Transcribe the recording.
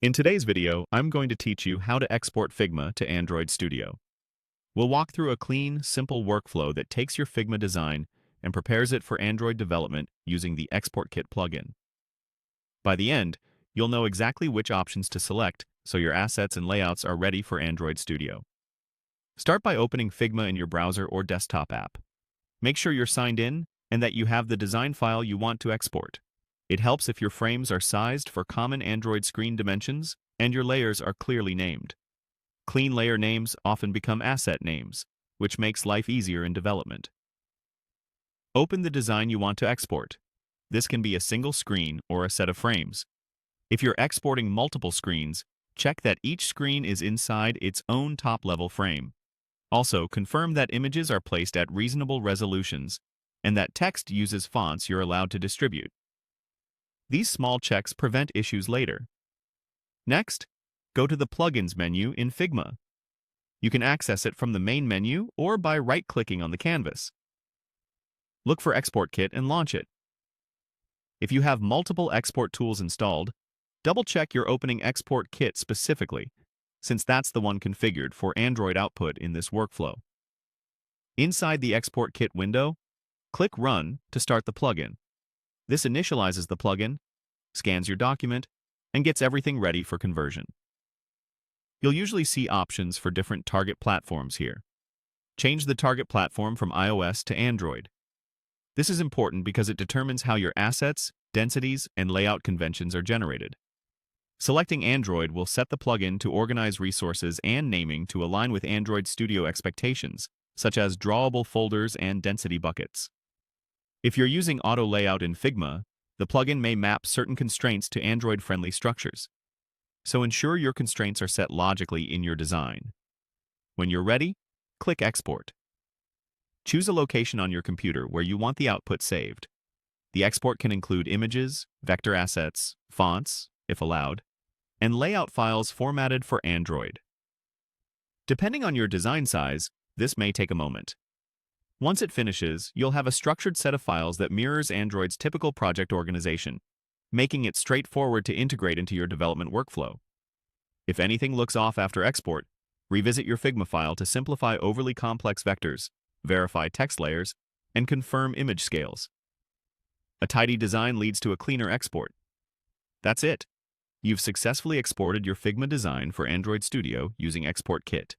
In today's video, I'm going to teach you how to export Figma to Android Studio. We'll walk through a clean, simple workflow that takes your Figma design and prepares it for Android development using the Export Kit plugin. By the end, you'll know exactly which options to select so your assets and layouts are ready for Android Studio. Start by opening Figma in your browser or desktop app. Make sure you're signed in and that you have the design file you want to export. It helps if your frames are sized for common Android screen dimensions and your layers are clearly named. Clean layer names often become asset names, which makes life easier in development. Open the design you want to export. This can be a single screen or a set of frames. If you're exporting multiple screens, check that each screen is inside its own top-level frame. Also, confirm that images are placed at reasonable resolutions and that text uses fonts you're allowed to distribute. These small checks prevent issues later. Next, go to the Plugins menu in Figma. You can access it from the main menu or by right-clicking on the canvas. Look for Export Kit and launch it. If you have multiple export tools installed, double-check your opening Export Kit specifically, since that's the one configured for Android output in this workflow. Inside the Export Kit window, click Run to start the plugin. This initializes the plugin, scans your document, and gets everything ready for conversion. You'll usually see options for different target platforms here. Change the target platform from iOS to Android. This is important because it determines how your assets, densities, and layout conventions are generated. Selecting Android will set the plugin to organize resources and naming to align with Android Studio expectations, such as drawable folders and density buckets. If you're using auto layout in Figma, the plugin may map certain constraints to Android-friendly structures. So ensure your constraints are set logically in your design. When you're ready, click Export. Choose a location on your computer where you want the output saved. The export can include images, vector assets, fonts, if allowed, and layout files formatted for Android. Depending on your design size, this may take a moment. Once it finishes, you'll have a structured set of files that mirrors Android's typical project organization, making it straightforward to integrate into your development workflow. If anything looks off after export, revisit your Figma file to simplify overly complex vectors, verify text layers, and confirm image scales. A tidy design leads to a cleaner export. That's it. You've successfully exported your Figma design for Android Studio using Export Kit.